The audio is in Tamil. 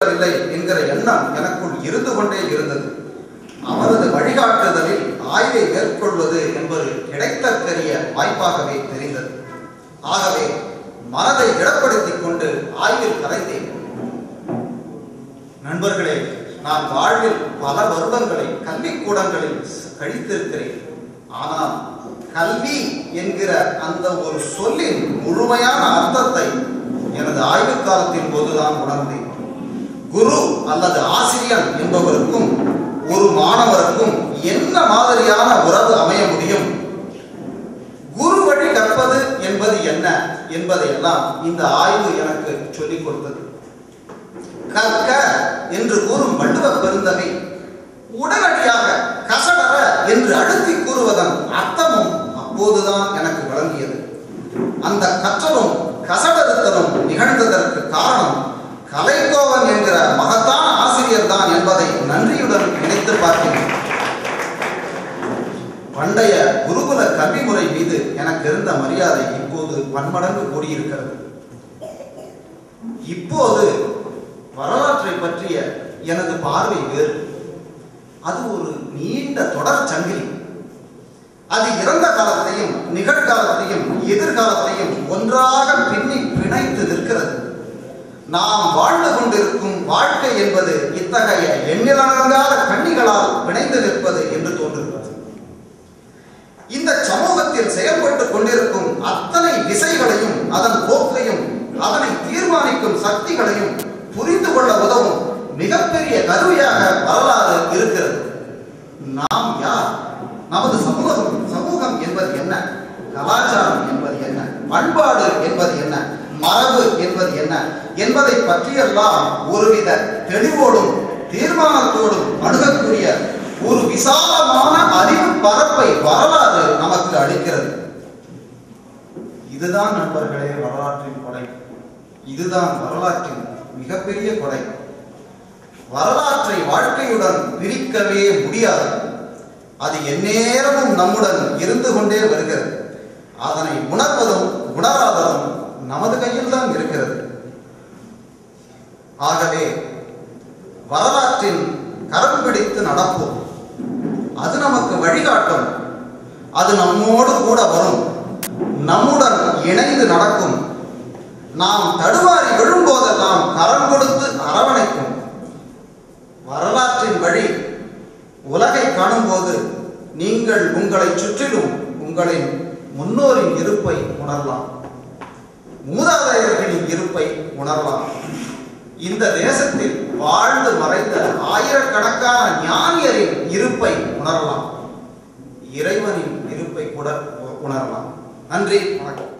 இல்லை என்கிற எண்ணம் எனக்குள் இருந்து கொண்டே இருந்தது. அவரது வழிகாட்டுதலில் ஆய்வை மேற்கொள்வது என்பது கிடைத்தற்கரிய வாய்ப்பாகவே தெரிந்தது. ஆகவே மனதை இடப்படுத்திக் கொண்டு ஆய்வில் கலைந்தேன். நண்பர்களே, நான் வாழ்வில் பல வருடங்களை கல்விக்கூடங்களில் கழித்திருக்கிறேன். ஆனால் கல்வி என்கிற அந்த ஒரு சொல்லின் முழுமையான அர்த்தத்தை எனது ஆய்வு காலத்தின் போதுதான் உணர்ந்தேன். குரு அல்லது ஆசிரியர் என்பவருக்கும் ஒரு மாணவருக்கும் என்ன மாதிரியான உறவு அமைய முடியும், குரு வழி கற்பது என்பது என்ன என்பதையெல்லாம் இந்த ஆய்வு எனக்கு சொல்லிக் கொடுத்தது. கற்க என்று கூறும் வள்ளுவ பெருந்தகை உடனடியாக கசடர என்று அழுத்தி கூறுவதன் அர்த்தமும் அப்போதுதான் எனக்கு விளங்கியது. அந்த கற்றலும் கசடறுத்தலும் நிகழ்ந்ததற்கு காரணம் கலைக்கோவன் என்கிற மகத்தான ஆசிரியர் தான் என்பதை நன்றியுடன் நினைத்து பார்க்கிறேன். பண்டைய குருகுல கல்வி முறை மீது எனக்கு இருந்த மரியாதை இப்போது பன்மடங்கு கூடியிருக்கிறது. இப்போது வரலாற்றை பற்றிய எனது பார்வை வேறு. அது ஒரு நீண்ட தொடர் சங்கிலி. அது இறந்த காலத்தையும் நிகழ்காலத்தையும் எதிர்காலத்தையும் ஒன்றாக பின்னி பிணைத்து நிற்கிறது. நாம் வாழ்ந்து கொண்டிருக்கும் வாழ்க்கை என்பது இத்தகைய எண்ணிலடங்காத கண்ணிகளால் பிணைந்து நிற்பது என்று தோன்றுகிறது. இந்த சமூகத்தில் செயல்பட்டுக் கொண்டிருக்கும் அத்தனை விசைகளையும் அதன் போக்கையும் அதனை தீர்மானிக்கும் சக்திகளையும் புரிந்து கொள்ள உதவும் மிகப்பெரிய கருவியாக வரலாறு இருக்கிறது. நாம் யார், நமது சமூகம் என்பது என்ன, கலாச்சாரம் என்பது என்ன, பண்பாடு என்பது என்ன, மரபு என்பது என்ன என்பதை பற்றியெல்லாம் ஒருவித தெளிவோடும் தீர்மானத்தோடும் அணுகக்கூடிய ஒரு விசாலமான அறிவு பரப்பை வரலாறு நமக்கு அளிக்கிறது. இதுதான் நண்பர்களே வரலாற்றின் கொடை. இதுதான் வரலாற்றின் மிகப்பெரிய கொடை. வரலாற்றை வாழ்க்கையுடன் பிரிக்கவே முடியாது. அது எந்நேரமும் நம்முடன் இருந்து கொண்டே வருகிறது. அதனை உணர்வதும் உணராததும் நமது கையில் தான் இருக்கிறது. ஆகவே வரலாற்றின் கரம் பிடித்து நடப்போம். அது நமக்கு வழிகாட்டும். அது நம்மோடு கூட வரும், நம்முடன் இணைந்து நடக்கும். நாம் தடுமாறி விழும்போதெல்லாம் கரம் கொடுத்து அரவணைக்கும். வரலாற்றின் வழி உலகை காணும்போது நீங்கள் உங்களை சுற்றிலும் உங்களின் முன்னோரின் இருப்பை உணரலாம், மூதாதையர்களின் இருப்பை உணரலாம். இந்த தேசத்தில் வாழ்ந்து மறைந்த ஆயிரக்கணக்கான ஞானியரின் இருப்பை உணரலாம், இறைவனின் இருப்பை கூட உணரலாம். நன்றி, வணக்கம்.